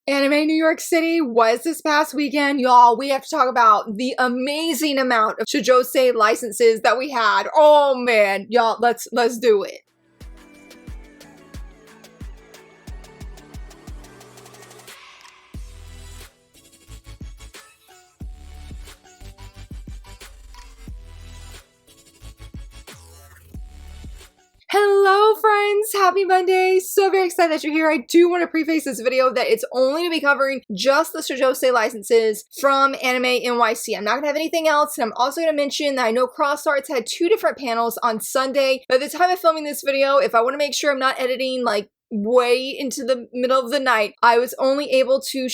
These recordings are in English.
Anime New York City was this past weekend. Y'all, we have to talk about the amazing amount of Shoujosei licenses that we had. Oh man, y'all, let's do it. Hello friends, happy Monday. So very excited that you're here. I do want to preface this video that it's only to be covering just the Shoujosei licenses from Anime NYC. I'm not gonna have anything else, and I'm also gonna mention that I know Cross Arts had 2 different panels on Sunday. By the time of filming this video, if I want to make sure I'm not editing like way into the middle of the night, I was only able to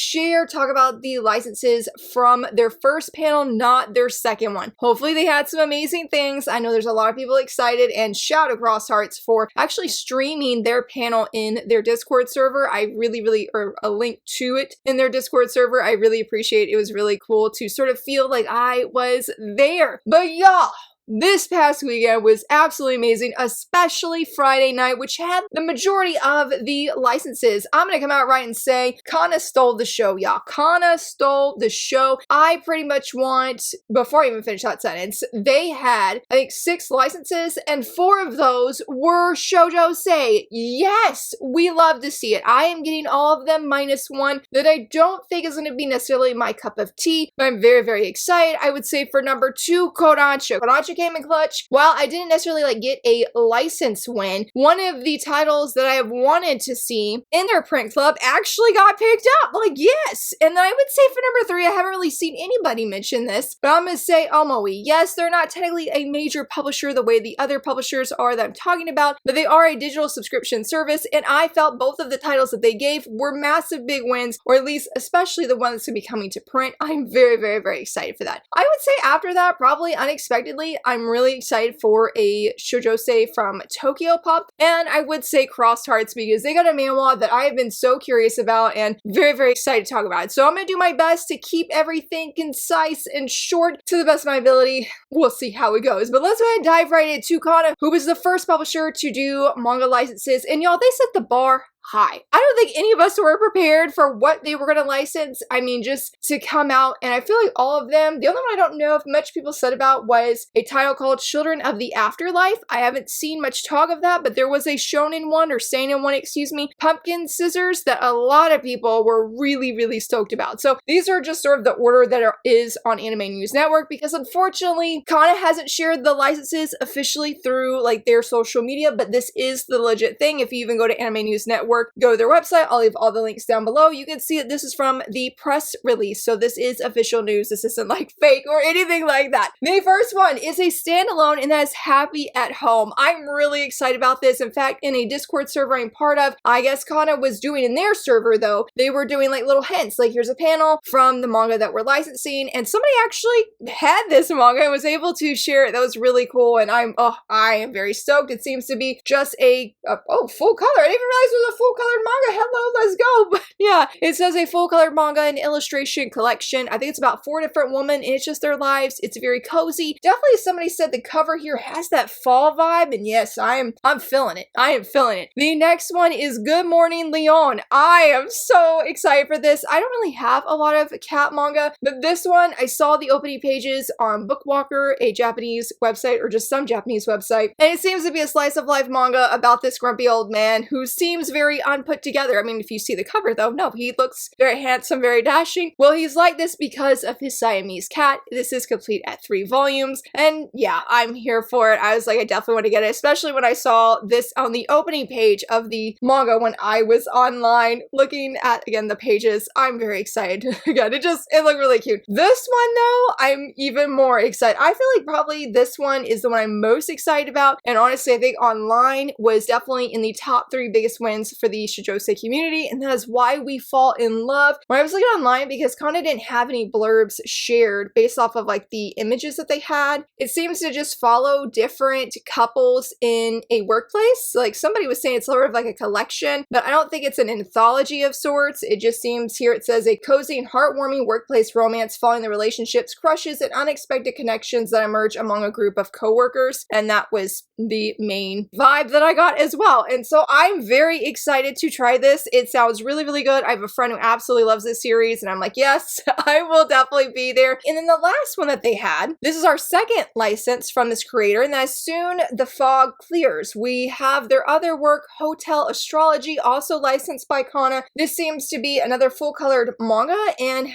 talk about the licenses from their first panel, not their second one. Hopefully they had some amazing things. I know there's a lot of people excited, and shout out Cross Hearts for actually streaming their panel in their Discord server. I really, or a link to it in their Discord server. I really appreciate it. It was really cool to sort of feel like I was there. But y'all, this past weekend was absolutely amazing, especially Friday night, which had the majority of the licenses. I'm gonna come out right and say, Kana stole the show, y'all. Kana stole the show. I pretty much want, before I even finish that sentence, they had, I think, 6 licenses, and 4 of those were Shoujosei. Yes, we love to see it. I am getting all of them minus 1 that I don't think is gonna be necessarily my cup of tea, but I'm very excited. I would say for number 2, Kodansha. Kodansha came in clutch. While I didn't necessarily like get a license win, one of the titles that I have wanted to see in their print club actually got picked up. Like, yes. And then I would say for number 3, I haven't really seen anybody mention this, but I'm gonna say Omoi. Yes, they're not technically a major publisher the way the other publishers are that I'm talking about, but they are a digital subscription service, and I felt both of the titles that they gave were massive big wins, or at least especially the one that's gonna be coming to print. I'm very excited for that. I would say after that, probably unexpectedly, I'm really excited for a Shoujosei from TokyoPop, and I would say Cross Hearts because they got a manhwa that I have been so curious about and very excited to talk about it. So I'm gonna do my best to keep everything concise and short to the best of my ability. We'll see how it goes, but let's go ahead and dive right into Kana, who was the first publisher to do manga licenses, and y'all, they set the bar high. I don't think any of us were prepared for what they were going to license. I mean, just to come out, and I feel like all of them, the only one I don't know if much people said about was a title called Children of the Afterlife. I haven't seen much talk of that, but there was a shonen one, or seinen one, excuse me, Pumpkin Scissors, that a lot of people were really stoked about. So these are just sort of the order that is on Anime News Network, because unfortunately, Kana hasn't shared the licenses officially through like their social media, but this is the legit thing. If you even go to Anime News Network, go to their website. I'll leave all the links down below. You can see that this is from the press release. So this is official news. This isn't like fake or anything like that. The first one is a standalone, and that is Happy at Home. I'm really excited about this. In fact, in a Discord server I'm part of, I guess Kana was doing in their server though, they were doing like little hints. Like, here's a panel from the manga that we're licensing, and somebody actually had this manga and was able to share it. That was really cool, and I am very stoked. It seems to be just a full color. I didn't even realize it was a full colored manga. Hello, let's go. But yeah, it says a full colored manga and illustration collection. I think it's about 4 different women, and it's just their lives. It's very cozy. Definitely, somebody said the cover here has that fall vibe, and yes, I'm feeling it. I am feeling it. The next one is Good Morning Leon. I am so excited for this. I don't really have a lot of cat manga, but this one, I saw the opening pages on Bookwalker, a Japanese website, or just some Japanese website, and it seems to be a slice of life manga about this grumpy old man who seems very unput together. I mean, if you see the cover though, no, he looks very handsome, very dashing. Well, he's like this because of his Siamese cat. This is complete at 3 volumes, and yeah, I'm here for it. I was like, I definitely want to get it, especially when I saw this on the opening page of the manga when I was online looking at, again, the pages. I'm very excited. Again, it looked really cute. This one though, I'm even more excited. I feel like probably this one is the one I'm most excited about, and honestly, I think online was definitely in the top 3 biggest wins for the Shoujosei community, and that is Why We Fall in Love. When I was looking online, because Kana didn't have any blurbs shared based off of like the images that they had, it seems to just follow different couples in a workplace. Like, somebody was saying it's sort of like a collection, but I don't think it's an anthology of sorts. It just seems here, it says a cozy and heartwarming workplace romance following the relationships, crushes, and unexpected connections that emerge among a group of coworkers, and that was the main vibe that I got as well. And so I'm very excited excited to try this. It sounds really, really good. I have a friend who absolutely loves this series, and I'm like, yes, I will definitely be there. And then the last one that they had, this is our second license from this creator, and as soon the fog clears, we have their other work, Hotel Astrology, also licensed by Kana. This seems to be another full-colored manga and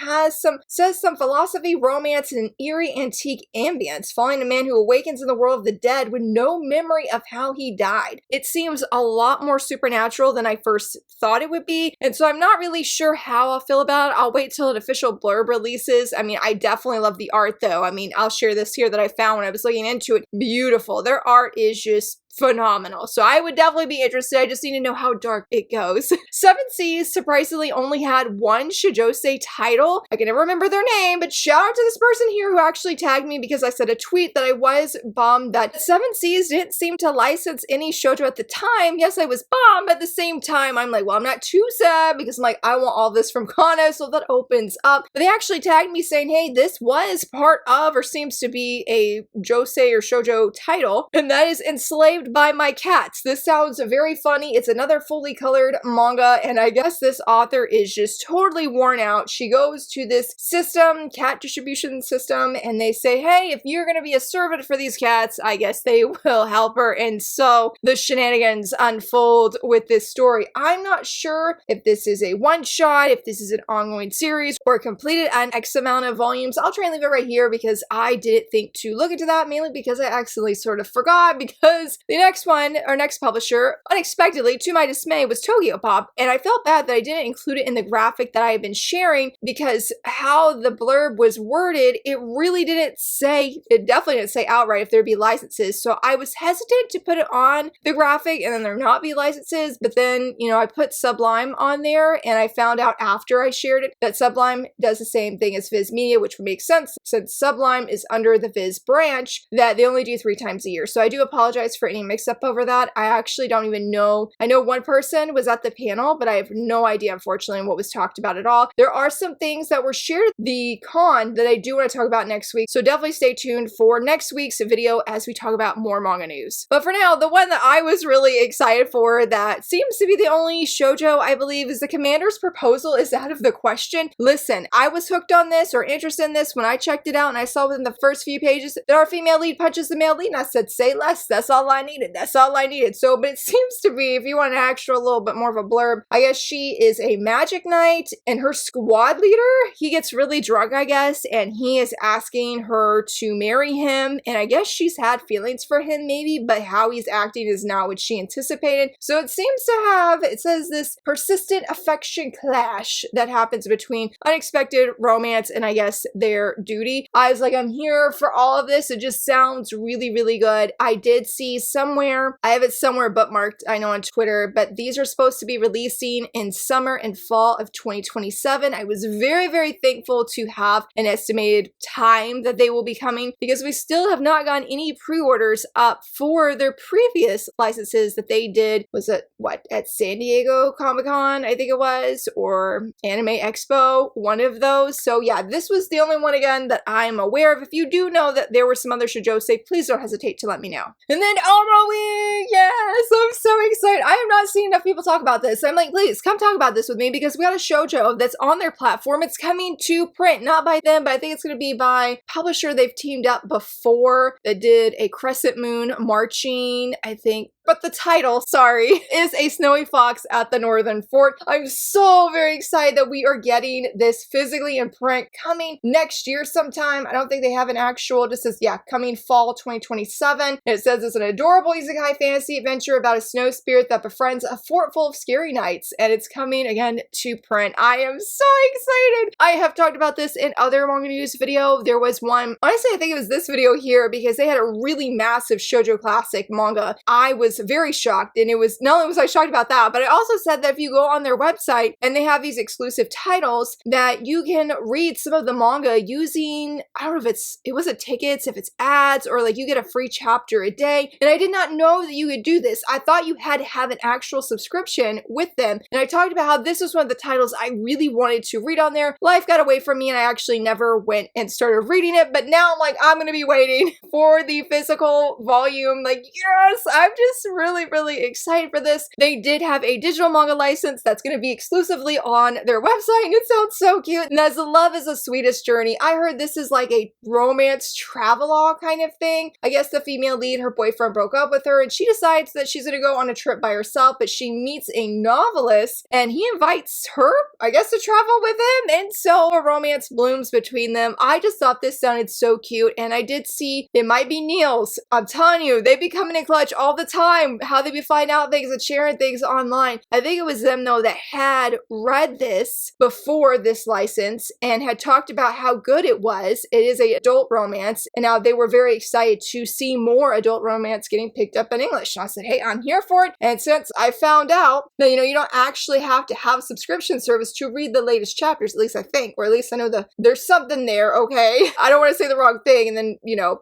says some philosophy, romance, and an eerie antique ambience, following a man who awakens in the world of the dead with no memory of how he died. It seems a lot more supernatural than I first thought it would be, and so I'm not really sure how I'll feel about it. I'll wait till an official blurb releases. I mean, I definitely love the art though. I mean, I'll share this here that I found when I was looking into it. Beautiful. Their art is just phenomenal. So I would definitely be interested. I just need to know how dark it goes. Seven Seas surprisingly only had one Shoujosei title. I can never remember their name, but shout out to this person here who actually tagged me because I said a tweet that I was bummed that Seven Seas didn't seem to license any shoujo at the time. Yes, I was bummed, but at the same time, I'm like, well, I'm not too sad because I'm like, I want all this from Kana, so that opens up. But they actually tagged me saying, hey, this was part of or seems to be a josei or shoujo title, and that is Enslaved by My Cats. This sounds very funny. It's another fully colored manga, and I guess this author is just totally worn out. She goes to this system, cat distribution system, and they say, hey, if you're gonna be a servant for these cats, I guess they will help her. And so the shenanigans unfold with this story. I'm not sure if this is a one-shot, if this is an ongoing series, or completed an X amount of volumes. I'll try and leave it right here because I didn't think to look into that, mainly because I accidentally sort of forgot, because the next one, our next publisher, unexpectedly, to my dismay, was TokyoPop, and I felt bad that I didn't include it in the graphic that I had been sharing because how the blurb was worded, it really didn't say, it definitely didn't say outright if there'd be licenses, so I was hesitant to put it on the graphic and then there not be licenses, but then, you know, I put Sublime on there, and I found out after I shared it that Sublime does the same thing as Viz Media, which would make sense since Sublime is under the Viz branch, that they only do 3 times a year. So I do apologize for any mix-up over that. I actually don't even know. I know one person was at the panel, but I have no idea, unfortunately, what was talked about at all. There are some things that were shared at the con that I do want to talk about next week, so definitely stay tuned for next week's video as we talk about more manga news. But for now, the one that I was really excited for that seems to be the only shoujo, I believe, is The Commander's Proposal is out of the question. Listen, I was hooked on this or interested in this when I checked it out and I saw within the first few pages that our female lead punches the male lead, and I said, say less, that's all I needed. That's all I needed. So, but it seems to be, if you want an extra little bit more of a blurb, I guess she is a magic knight and her squad leader, he gets really drunk, I guess, and he is asking her to marry him, and I guess she's had feelings for him maybe, but how he's acting is not what she anticipated. So it seems to have, it says this persistent affection clash that happens between unexpected romance and I guess their duty. I was like, I'm here for all of this. It just sounds really, really good. I did see somewhere, I have it somewhere bookmarked, I know on Twitter, but these are supposed to be releasing in summer and fall of 2027. I was very, very thankful to have an estimated time that they will be coming because we still have not gotten any pre-orders up for their previous licenses that they did. Was it what, at San Diego Comic-Con, I think it was, or Anime Expo, one of those. So yeah, this was the only one again that I'm aware of. If you do know that there were some other shoujosei, please don't hesitate to let me know. And then Omoi, yes, I'm so excited. I have not seen enough people talk about this. I'm like, please come talk about this with me because we got a shoujo that's on their platform. It's coming to print, not by them, but I think it's going to be by publisher they've teamed up before that did a Crescent Moon marching, I think. But the title, sorry, is A Snowy Fox at the Northern Fort. I'm so very excited that we are getting this physically in print coming next year sometime. I don't think they have an actual, it just says, yeah, coming fall 2027. And it says it's an adorable isekai fantasy adventure about a snow spirit that befriends a fort full of scary knights. And it's coming again to print. I am so excited. I have talked about this in other manga news video. There was one, honestly, I think it was this video here because they had a really massive shoujo classic manga. I was very shocked, and it was, not only was I shocked about that, but I also said that if you go on their website and they have these exclusive titles that you can read some of the manga using, I don't know if it wasn't tickets, if it's ads, or like you get a free chapter a day. And I did not know that you could do this. I thought you had to have an actual subscription with them. And I talked about how this was one of the titles I really wanted to read on there. Life got away from me and I actually never went and started reading it, but now I'm like, I'm gonna be waiting for the physical volume. Like, yes, I'm just really, really excited for this. They did have a digital manga license that's going to be exclusively on their website, and it sounds so cute. And as Love is the Sweetest Journey, I heard this is like a romance travelogue kind of thing. I guess the female lead, her boyfriend broke up with her, and she decides that she's going to go on a trip by herself, but she meets a novelist, and he invites her, I guess, to travel with him, and so a romance blooms between them. I just thought this sounded so cute, and I did see it might be Neil's. I'm telling you, they be coming in clutch all the time, how they be finding out things and sharing things online. I think it was them, though, that had read this before this license and had talked about how good it was. It is an adult romance, and now they were very excited to see more adult romance getting picked up in English. And I said, hey, I'm here for it. And since I found out that, you don't actually have to have a subscription service to read the latest chapters, at least I think, or at least I know there's something there, okay? I don't want to say the wrong thing and then,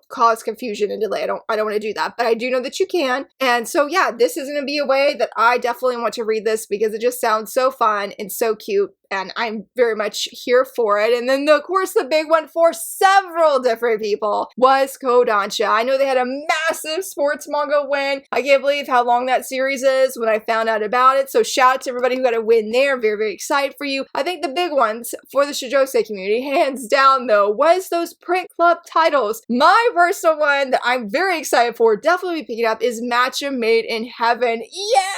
cause confusion and delay. I don't want to do that, but I do know that you can. And so yeah, this is going to be a way that I definitely want to read this because it just sounds so fun and so cute. And I'm very much here for it. And then, of course, the big one for several different people was Kodansha. I know they had a massive sports manga win. I can't believe how long that series is when I found out about it. So shout out to everybody who got a win there. Very, very excited for you. I think the big ones for the Shoujosei community, hands down though, was those print club titles. My personal one that I'm very excited for, definitely picking up, is Matcha Made in Heaven. Yes!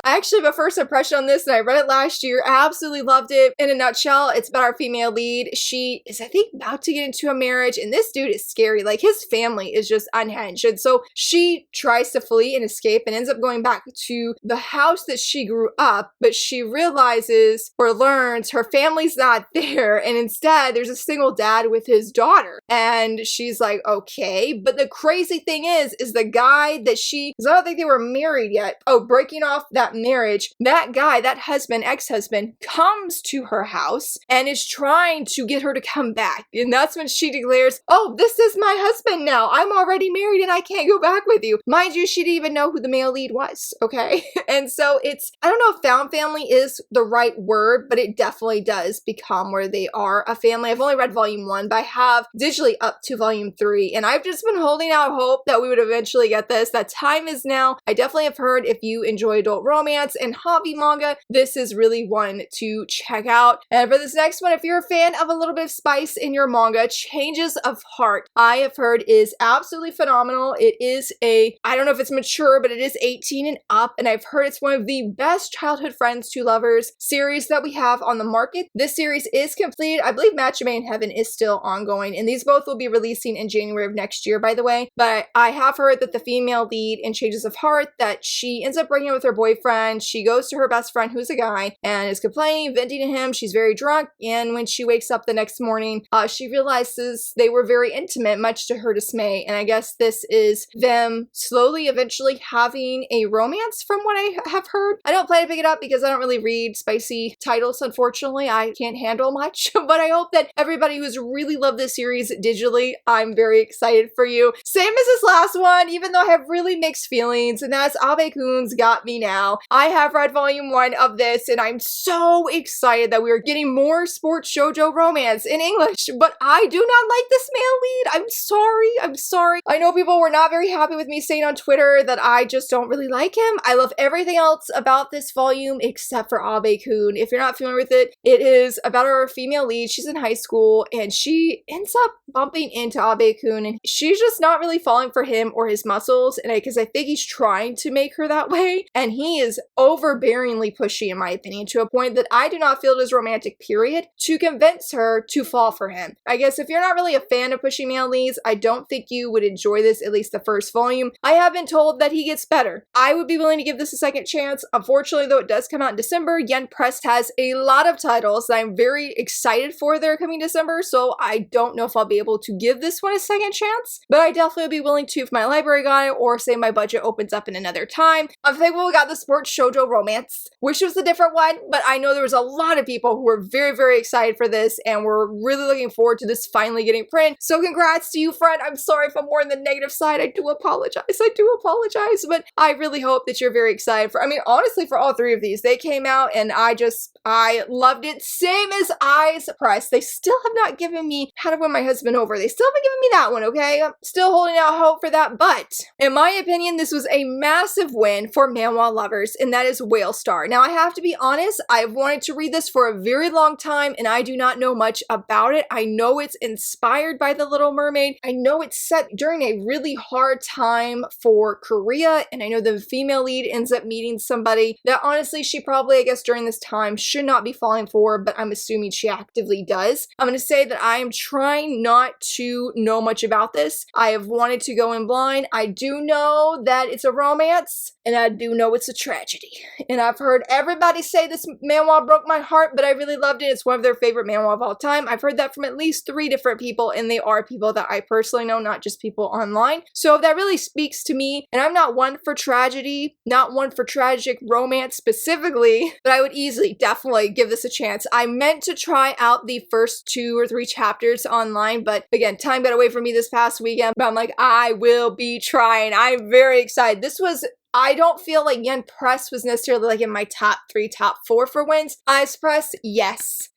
I actually have a first impression on this and I read it last year. I absolutely loved it. In a nutshell, it's about our female lead. She is, I think, about to get into a marriage, and this dude is scary. Like, his family is just unhinged. And so she tries to flee and escape and ends up going back to the house that she grew up, but she realizes or learns her family's not there, and instead there's a single dad with his daughter. And she's like, okay. But the crazy thing is the guy that because I don't think they were married yet. Oh, breaking off that marriage, that guy, that husband, ex-husband, comes to her house and is trying to get her to come back. And that's when she declares, oh, this is my husband now. I'm already married and I can't go back with you. Mind you, she didn't even know who the male lead was, okay? And so I don't know if found family is the right word, but it definitely does become where they are a family. I've only read volume 1, but I have digitally up to volume 3. And I've just been holding out hope that we would eventually get this. That time is now. I definitely have heard if you enjoy adult romance and hobby manga, this is really one to check out. And for this next one, if you're a fan of a little bit of spice in your manga, Changes of Heart, I have heard is absolutely phenomenal. It is I don't know if it's mature, but it is 18 and up, and I've heard it's one of the best childhood friends to lovers series that we have on the market. This series is completed. I believe Matcha Made in Heaven is still ongoing, and these both will be releasing in January of next year, by the way. But I have heard that the female lead in Changes of Heart, that she ends up breaking up with her boyfriend. She goes to her best friend, who's a guy, and is complaining, venting to him. She's very drunk, and when she wakes up the next morning, she realizes they were very intimate, much to her dismay. And I guess this is them slowly, eventually having a romance, from what I have heard. I don't plan to pick it up because I don't really read spicy titles, unfortunately. I can't handle much, but I hope that everybody who's really loved this series digitally, I'm very excited for you. Same as this last one, even though I have really mixed feelings, and that's Abe-kun's Got Me Now. I have read volume 1 of this, and I'm so excited that we are getting more sports shoujo romance in English, but I do not like this male lead. I'm sorry. I know people were not very happy with me saying on Twitter that I just don't really like him. I love everything else about this volume except for Abe-kun. If you're not familiar with it, it is about our female lead. She's in high school, and she ends up bumping into Abe-kun, and she's just not really falling for him or his muscles, and because I think he's trying to make her that way, and he is overbearingly pushy, in my opinion, to a point that I do not feel it is romantic, period, to convince her to fall for him. I guess if you're not really a fan of pushy male leads, I don't think you would enjoy this, at least the first volume. I have been told that he gets better. I would be willing to give this a second chance. Unfortunately, though, it does come out in December. Yen Press has a lot of titles that I'm very excited for that are coming December, so I don't know if I'll be able to give this one a second chance, but I definitely would be willing to if my library got it, or say my budget opens up in another time. I'm thankful we got the sports shoujo romance. Wish it was a different one, but I know there was a lot of people who were very, very excited for this and were really looking forward to this finally getting printed. So congrats to you, friend. I'm sorry if I'm more on the negative side. I do apologize. But I really hope that you're very excited for, I mean, honestly, for all three of these. They came out and I loved it. Same as Eyes Press. They still have not given me How to Win My Husband Over. They still haven't given me that one, okay? I'm still holding out hope for that. But in my opinion, this was a massive win for manhwa lovers, and that is Whale Star. Now, I have to be honest, I've wanted to read this for a very long time, and I do not know much about it. I know it's inspired by The Little Mermaid. I know it's set during a really hard time for Korea, and I know the female lead ends up meeting somebody that honestly she probably, I guess, during this time should not be falling for, but I'm assuming she actively does. I'm going to say that I am trying not to know much about this. I have wanted to go in blind. I do know that it's a romance, and I do know it's a tragedy. And I've heard everybody say this manhwa broke my heart, but I really loved it. It's one of their favorite manhwa of all time. I've heard that from at least 3 different people, and they are people that I personally know, not just people online. So that really speaks to me, and I'm not one for tragedy, not one for tragic romance specifically, but I would easily, definitely give this a chance. I meant to try out the first 2 or 3 chapters online, but again, time got away from me this past weekend, but I'm like, I will be trying. I'm very excited. This was, I don't feel like Yen Press was necessarily like in my top 3, top 4 for wins. Eyes Press, yes.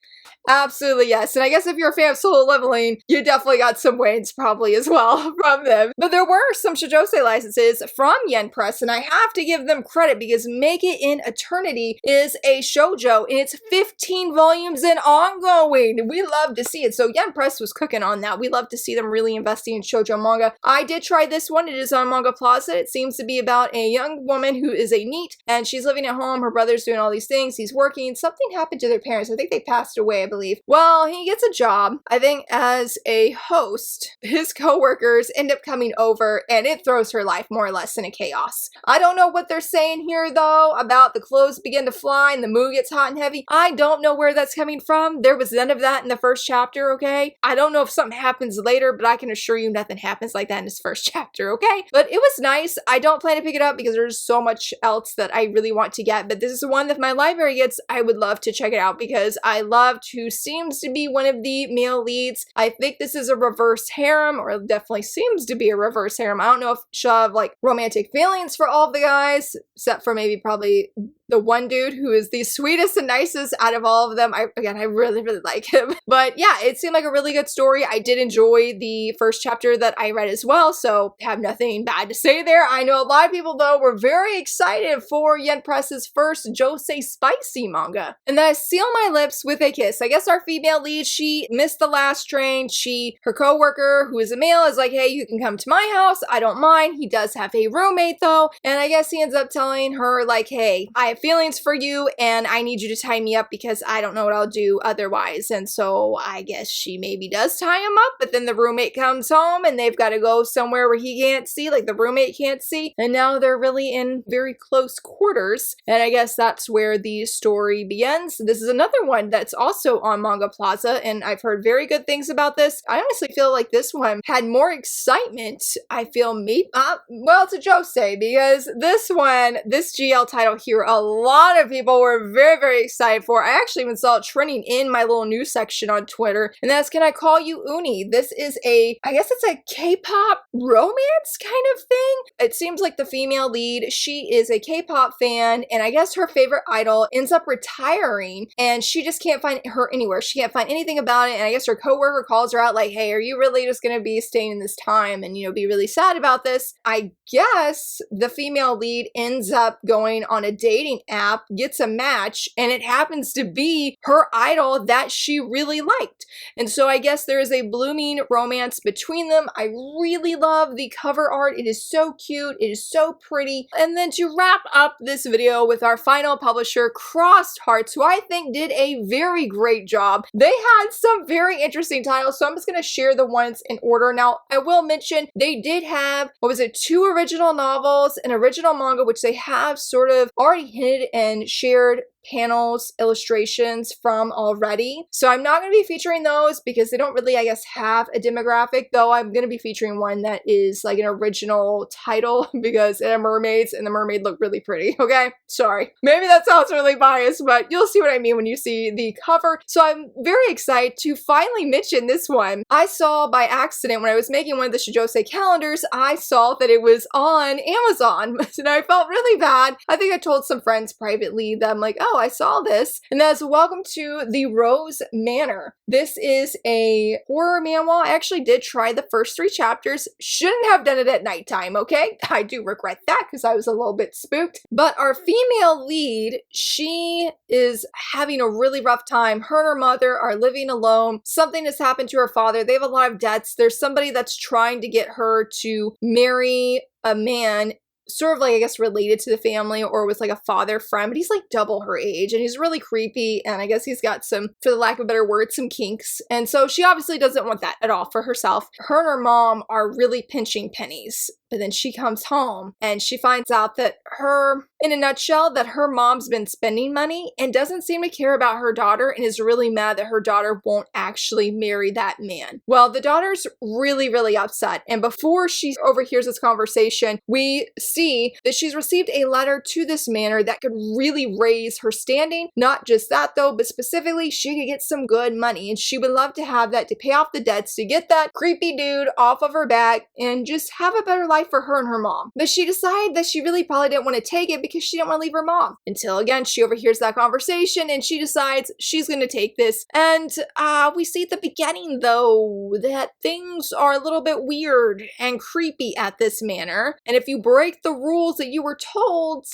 Absolutely, yes. And I guess if you're a fan of Solo Leveling, you definitely got some wins probably as well from them. But there were some Shoujosei licenses from Yen Press, and I have to give them credit because Make It in Eternity is a shoujo, and it's 15 volumes and ongoing. We love to see it. So Yen Press was cooking on that. We love to see them really investing in shoujo manga. I did try this one. It is on Manga Plaza. It seems to be about a young woman who is a NEET, and she's living at home. Her brother's doing all these things. He's working. Something happened to their parents. I think they passed away, I believe. Well, he gets a job, I think, as a host. His coworkers end up coming over, and it throws her life more or less into chaos. I don't know what they're saying here, though, about the clothes begin to fly and the mood gets hot and heavy. I don't know where that's coming from. There was none of that in the first chapter, okay? I don't know if something happens later, but I can assure you nothing happens like that in this first chapter, okay? But it was nice. I don't plan to pick it up because there's so much else that I really want to get, but this is the one that if my library gets, I would love to check it out because I love to seems to be one of the male leads. I think this is a reverse harem, or it definitely seems to be a reverse harem. I don't know if she'll have like romantic feelings for all of the guys, except for maybe probably the one dude who is the sweetest and nicest out of all of them. I really, really like him. But yeah, it seemed like a really good story. I did enjoy the first chapter that I read as well, so have nothing bad to say there. I know a lot of people, though, were very excited for Yen Press's first Josei spicy manga. And then I seal my lips with a kiss. I guess our female lead, she missed the last train. Her co-worker, who is a male, is like, hey, you can come to my house. I don't mind. He does have a roommate, though. And I guess he ends up telling her, like, hey, I have feelings for you, and I need you to tie me up because I don't know what I'll do otherwise. And so I guess she maybe does tie him up, but then the roommate comes home, and they've got to go somewhere where he can't see, like the roommate can't see. And now they're really in very close quarters. And I guess that's where the story begins. This is another one that's also on Manga Plaza, and I've heard very good things about this. I honestly feel like this one had more excitement. I feel maybe, well, it's a Josei because this one, this GL title here, a lot of people were very, very excited for. I actually even saw it trending in my little news section on Twitter, and that's Can I Call You Uni? This is I guess it's a K-pop romance kind of thing. It seems like the female lead, she is a K-pop fan, and I guess her favorite idol ends up retiring, and she just can't find her anywhere. She can't find anything about it, and I guess her coworker calls her out like, hey, are you really just gonna be staying in this time and, you know, be really sad about this? I guess the female lead ends up going on a dating app, gets a match, and it happens to be her idol that she really liked. And so I guess there is a blooming romance between them. I really love the cover art. It is so cute. It is so pretty. And then to wrap up this video with our final publisher, Crossed Hearts, who I think did a very great job. They had some very interesting titles, so I'm just going to share the ones in order. Now, I will mention they did have, 2 original novels, an original manga, which they have sort of already hinted and shared panels, illustrations from already. So I'm not going to be featuring those because they don't really, I guess, have a demographic, though I'm going to be featuring one that is like an original title because it had mermaids and the mermaid looked really pretty, okay? Sorry. Maybe that sounds really biased, but you'll see what I mean when you see the cover. So I'm very excited to finally mention this one. I saw by accident when I was making one of the Shoujosei calendars, I saw that it was on Amazon and I felt really bad. I think I told some friends privately that I'm like, oh, I saw this. And that's Welcome to the Rose Manor. This is a horror manhwa. I actually did try the first 3 chapters. Shouldn't have done it at nighttime, okay? I do regret that because I was a little bit spooked. But our female lead, she is having a really rough time. Her and her mother are living alone. Something has happened to her father. They have a lot of debts. There's somebody that's trying to get her to marry a man sort of like, I guess, related to the family or was like a father friend, but he's like double her age and he's really creepy. And I guess he's got some, for the lack of a better word, some kinks. And so she obviously doesn't want that at all for herself. Her and her mom are really pinching pennies. But then she comes home and she finds out that in a nutshell, that her mom's been spending money and doesn't seem to care about her daughter and is really mad that her daughter won't actually marry that man. Well, the daughter's really, really upset. And before she overhears this conversation, we see that she's received a letter to this manor that could really raise her standing. Not just that though, but specifically she could get some good money and she would love to have that to pay off the debts, to get that creepy dude off of her back and just have a better life for her and her mom. But she decided that she really probably didn't want to take it because she didn't want to leave her mom. Until again, she overhears that conversation and she decides she's going to take this. And we see at the beginning though that things are a little bit weird and creepy at this manor. And if you break the rules that you were told,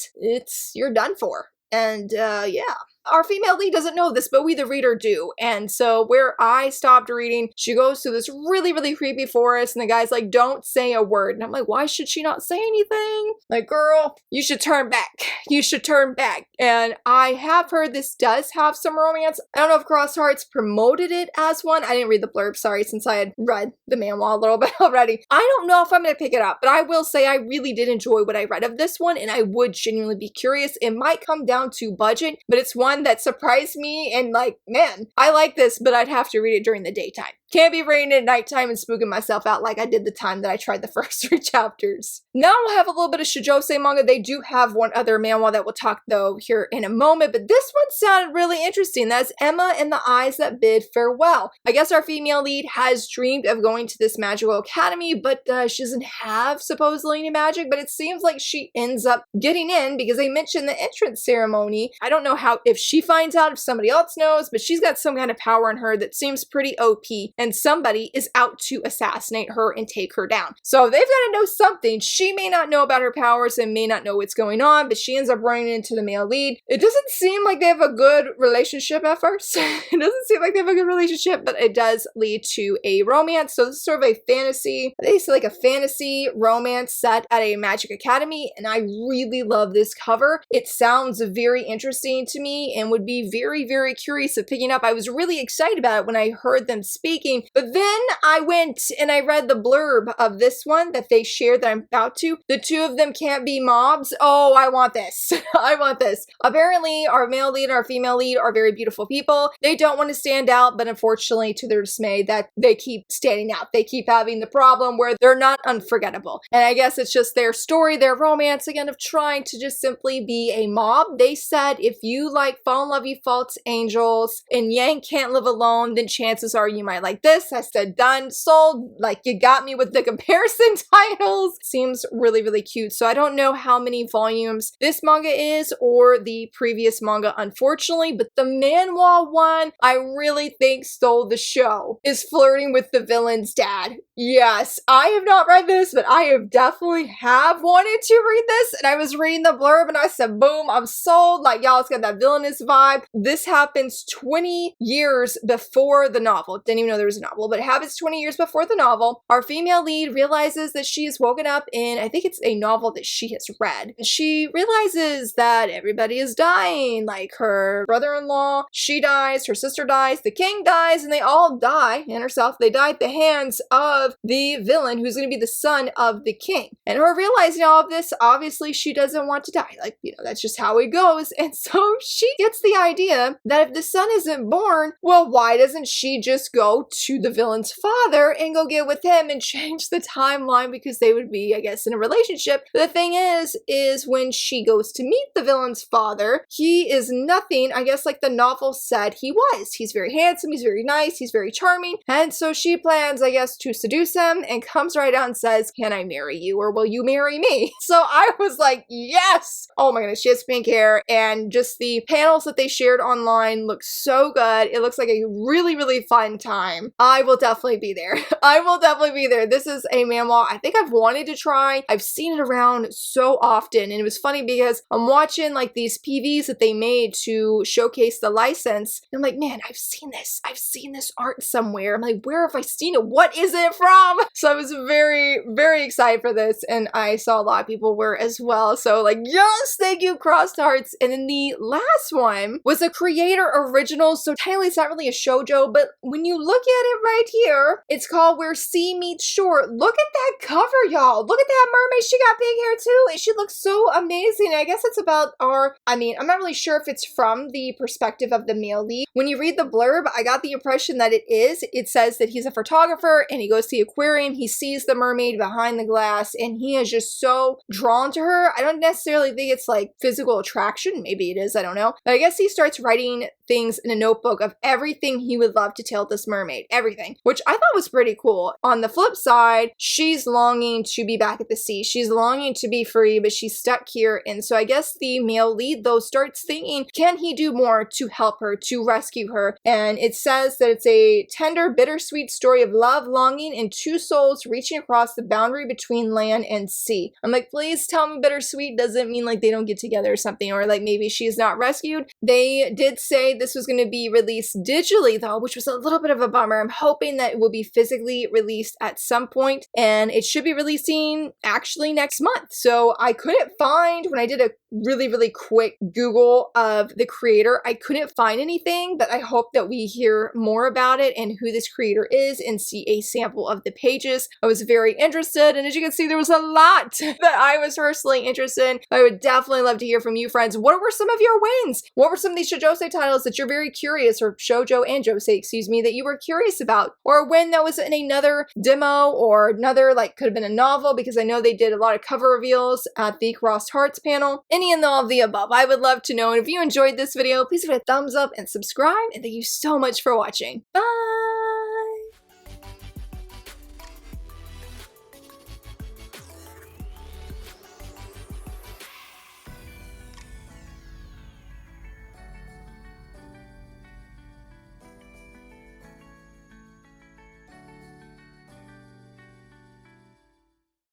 you're done for. And yeah. Our female lead doesn't know this, but we the reader do. And so where I stopped reading, she goes through this really, really creepy forest and the guy's like, don't say a word. And I'm like, why should she not say anything? Like, girl, you should turn back. You should turn back. And I have heard this does have some romance. I don't know if Cross Hearts promoted it as one. I didn't read the blurb, sorry, since I had read the manhwa a little bit already. I don't know if I'm going to pick it up, but I will say I really did enjoy what I read of this one and I would genuinely be curious. It might come down to budget, but it's one that surprised me and like, man, I like this, but I'd have to read it during the daytime. Can't be reading it at nighttime and spooking myself out like I did the time that I tried the first 3 chapters. Now we'll have a little bit of Shoujosei manga. They do have one other manhwa that we'll talk though here in a moment, but this one sounded really interesting. That's Emma and the Eyes That Bid Farewell. I guess our female lead has dreamed of going to this magical academy, but she doesn't have supposedly any magic, but it seems like she ends up getting in because they mentioned the entrance ceremony. I don't know how, if she finds out, if somebody else knows, but she's got some kind of power in her that seems pretty OP. And somebody is out to assassinate her and take her down. So they've got to know something. She may not know about her powers and may not know what's going on, but she ends up running into the male lead. It doesn't seem like they have a good relationship at first. It doesn't seem like they have a good relationship, but it does lead to a romance. So this is sort of a fantasy, they say like a fantasy romance set at a magic academy. And I really love this cover. It sounds very interesting to me and would be very, very curious of picking up. I was really excited about it when I heard them speaking. But then I went and I read the blurb of this one that they shared that I'm about to. The 2 of them can't be mobs. Oh, I want this. I want this. Apparently, our male lead and our female lead are very beautiful people. They don't want to stand out, but unfortunately, to their dismay, that they keep standing out. They keep having the problem where they're not unforgettable. And I guess it's just their story, their romance, again, of trying to just simply be a mob. They said, if you like Fall in Love You False Angels and Yang Can't Live Alone, then chances are you might like this. I said, done, sold. Like, you got me with the comparison titles. Seems really, really cute. So I don't know how many volumes this manga is or the previous manga, unfortunately, but the manhwa one, I really think stole the show, is flirting with the villain's dad. Yes, I have not read this, but I have definitely have wanted to read this. And I was reading the blurb and I said, boom, I'm sold. Like, y'all, it's got that villainous vibe. This happens 20 years before the novel. Didn't even know there was a novel, but it happens 20 years before the novel. Our female lead realizes that she is woken up in, I think it's a novel that she has read. She realizes that everybody is dying, like her brother-in-law, she dies, her sister dies, the king dies, and they all die, and herself, they die at the hands of the villain who's going to be the son of the king. And her realizing all of this, obviously she doesn't want to die. Like, you know, that's just how it goes. And so she gets the idea that if the son isn't born, well, why doesn't she just go to the villain's father and go get with him and change the timeline, because they would be, I guess, in a relationship. But the thing is when she goes to meet the villain's father, he is nothing, I guess, like the novel said he was. He's very handsome, he's very nice, he's very charming. And so she plans, I guess, to seduce him and comes right out and says, "Can I marry you, or will you marry me?" So I was like, yes! Oh my goodness, she has pink hair, and just the panels that they shared online look so good. It looks like a really, really fun time. I will definitely be there. I will definitely be there. This is a manhwa I think I've wanted to try. I've seen it around so often, and it was funny because I'm watching like these PVs that they made to showcase the license, and I'm like, man, I've seen this art somewhere. I'm like, where have I seen it? What is it from? So I was very, very excited for this, and I saw a lot of people were as well. So like, yes, thank you, crossed hearts. And then the last one was a creator original, so technically it's not really a shoujo, but when you look at it right here, it's called Where Sea Meets Shore. Look at that cover, y'all. Look at that mermaid. She got big hair too, and she looks so amazing. I guess it's about I'm not really sure if it's from the perspective of the male lead. When you read the blurb, I got the impression that it is. It says that he's a photographer and he goes to the aquarium, he sees the mermaid behind the glass, and he is just so drawn to her. I don't necessarily think it's like physical attraction. Maybe it is, I don't know. But I guess he starts writing things in a notebook of everything he would love to tell this mermaid. Everything. Which I thought was pretty cool. On the flip side, she's longing to be back at the sea. She's longing to be free, but she's stuck here. And so I guess the male lead, though, starts thinking, can he do more to help her, to rescue her? And it says that it's a tender, bittersweet story of love, longing, and two souls reaching across the boundary between land and sea. I'm like, please tell me bittersweet doesn't mean like they don't get together or something, or like maybe she's not rescued. They did say this was going to be released digitally, though, which was a little bit of a bummer. I'm hoping that it will be physically released at some point, and it should be releasing actually next month. So I couldn't find, when I did a really, really quick Google of the creator, I couldn't find anything, but I hope that we hear more about it and who this creator is and see a sample of the pages. I was very interested, and as you can see, there was a lot that I was personally interested in. I would definitely love to hear from you, friends. What were some of your wins? What were some of these shoujosei titles that you're very curious, or shoujo and josei, excuse me, that you were curious about? Or a win that was in another demo, or another, like, could have been a novel, because I know they did a lot of cover reveals at the Crossed Hearts panel. Any and all of the above, I would love to know. And if you enjoyed this video, please give it a thumbs up and subscribe, and thank you so much for watching. Bye!